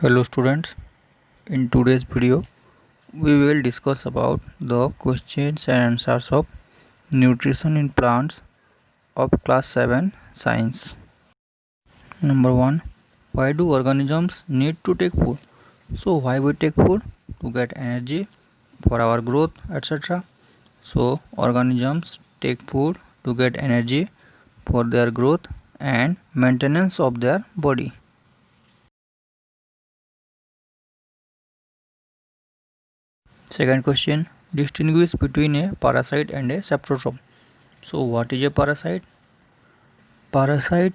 Hello students, in today's video we will discuss about the questions and answers of nutrition in plants of class 7 science. Number 1. Why do organisms need to take food? So why we take food? To get energy for our growth, etc. So organisms take food to get energy for their growth and maintenance of their body. Second question, distinguish between a parasite and a saprotroph. So what is a parasite? Parasite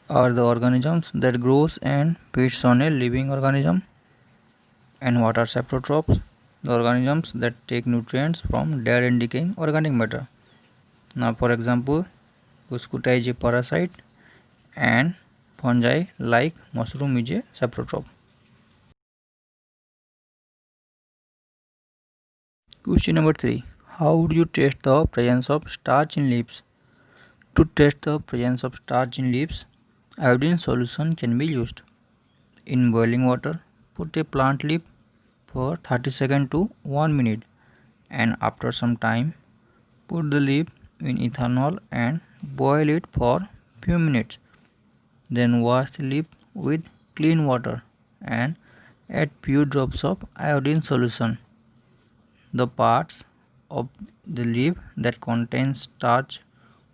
are the organisms that grows and feeds on a living organism. And what are saprotrophs? The organisms that take nutrients from dead and decaying organic matter. Now for example, Cuscuta is a parasite and fungi like mushroom is a saprotroph. Question number 3. How would you test the presence of starch in leaves? To test the presence of starch in leaves, iodine solution can be used. In boiling water, put a plant leaf for 30 seconds to 1 minute, and after some time, put the leaf in ethanol and boil it for few minutes. Then wash the leaf with clean water and add few drops of iodine solution. The parts of the leaf that contains starch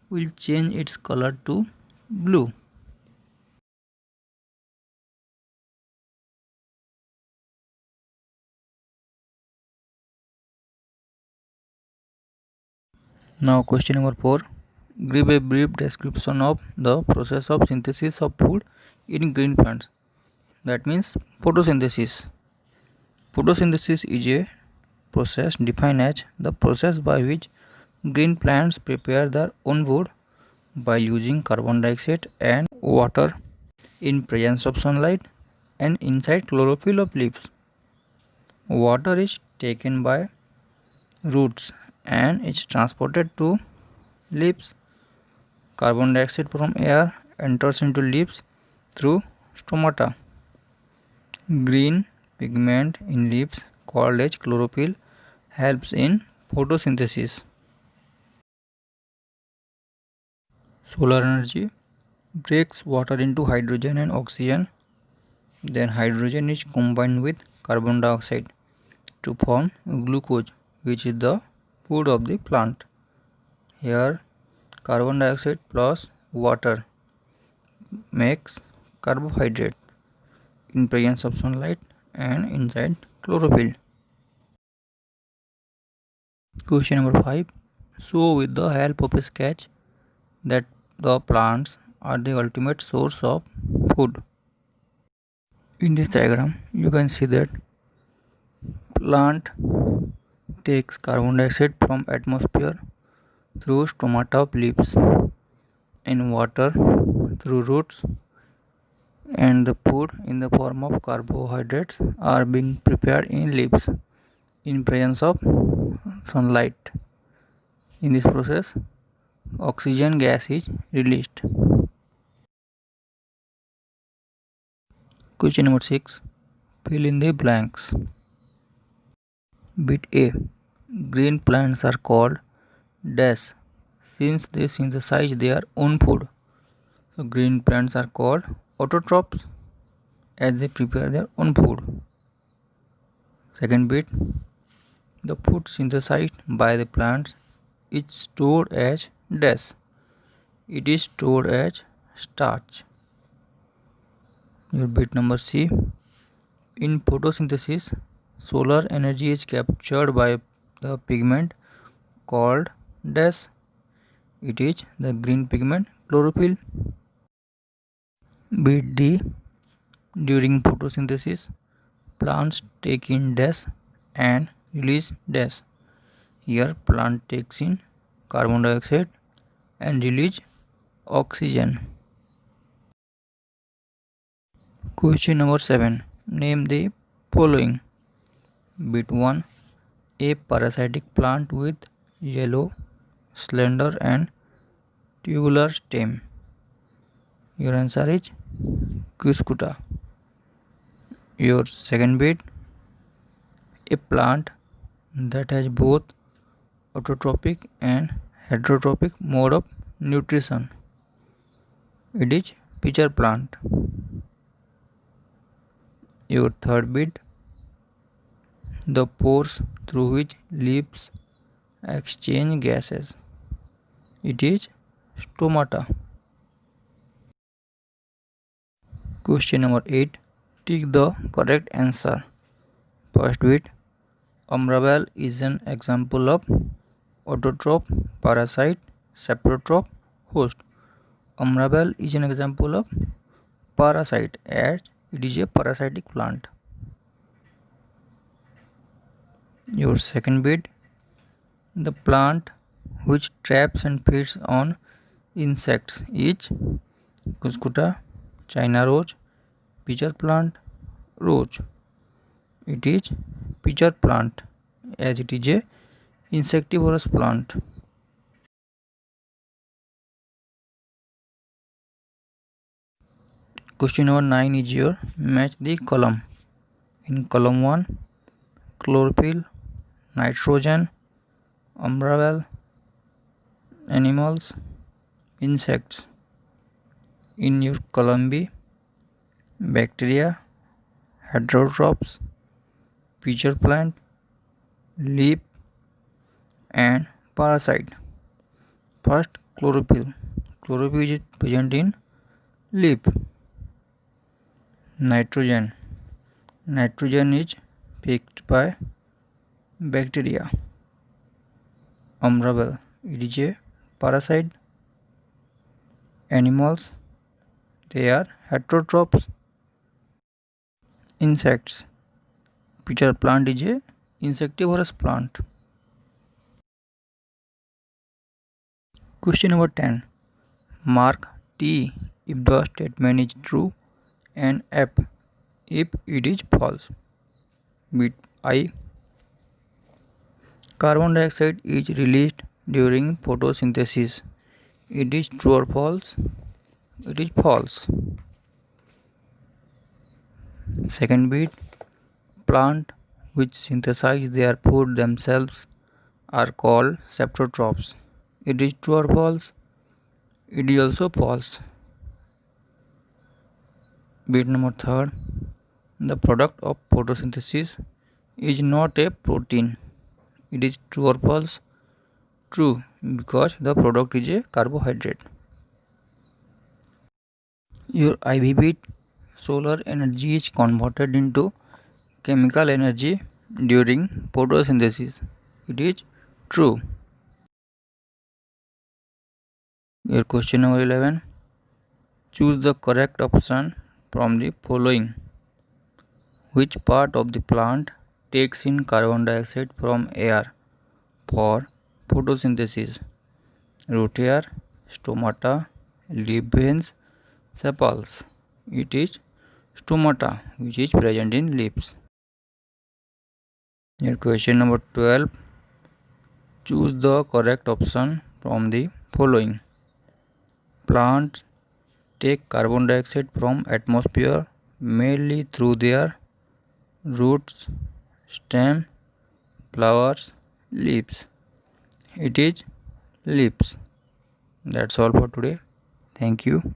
will change its color to blue. Now question number 4. Give a brief description of the process of synthesis of food in green plants. That means photosynthesis. Photosynthesis is a process defined as the process by which green plants prepare their own food by using carbon dioxide and water in presence of sunlight and inside chlorophyll of leaves. Water is taken by roots and is transported to leaves. Carbon dioxide from air enters into leaves through stomata. Green pigment in leaves called as chlorophyll helps in photosynthesis. Solar energy breaks water into hydrogen and oxygen. Then hydrogen is combined with carbon dioxide to form glucose, which is the food of the plant. Here carbon dioxide plus water makes carbohydrate in presence of sunlight and inside chlorophyll. Question number 5. Show with the help of a sketch that the plants are the ultimate source of food. In this diagram, you can see that plant takes carbon dioxide from atmosphere through stomata of leaves and water through roots, and the food in the form of carbohydrates are being prepared in leaves in presence of sunlight. In this process, oxygen gas is released. Question number 6. Fill in the blanks. Bit A. Green plants are called dash since they synthesize their own food. So green plants are called autotrophs as they prepare their own food. Second bit. The food synthesized by the plants is stored as dash. It is stored as starch. Your bit number C. In photosynthesis, solar energy is captured by the pigment called dash. It is the green pigment chlorophyll. Bit D. During photosynthesis, plants take in dash and release dash. Here plant takes in carbon dioxide and release oxygen. Question number 7. Name the following. Bit 1. A parasitic plant with yellow, slender and tubular stem. Your answer is Cuscuta. Your second bit, a plant that has both autotrophic and heterotrophic mode of nutrition. It is pitcher plant. Your third bit, the pores through which leaves exchange gases. It is stomata. Question number 8. Tick the correct answer. First bit, Umbrabell is an example of autotroph, parasite, saprotroph, host. Umbrabell is an example of parasite as it is a parasitic plant. Your second bit, the plant which traps and feeds on insects is Cuscuta, China rose, pitcher plant, rose. It is pitcher plant as it is a insectivorous plant. Question number 9 is your match the column. In column 1, chlorophyll, nitrogen, umbrabell, animals, insects. In your column B, bacteria, heterotrophs, pitcher plant, leaf and parasite. First, chlorophyll. Chlorophyll is present in leaf. Nitrogen. Nitrogen is picked by bacteria. Umbrabell. It is a parasite. Animals. They are heterotrophs. Insects. Pitcher plant is a insectivorous plant. Question number 10. Mark T if the statement is true and F if it is false. Bit I. Carbon dioxide is released during photosynthesis. It is true or false? It is false. Second bit, plant which synthesize their food themselves are called saprotrophs. It is true or false? It is also false. Bit number 3, the product of photosynthesis is not a protein. It is true or false? True, because the product is a carbohydrate. Your IV bit, solar energy is converted into chemical energy during photosynthesis. It is true. Your question number 11. Choose the correct option from the following. Which part of the plant takes in carbon dioxide from air for photosynthesis? Root hair, stomata, leaf veins, sepals. It is stomata which is present in leaves. Your question number 12. Choose the correct option from the following. Plants take carbon dioxide from atmosphere mainly through their roots, stem, flowers, leaves. It is leaves. That's all for today. Thank you.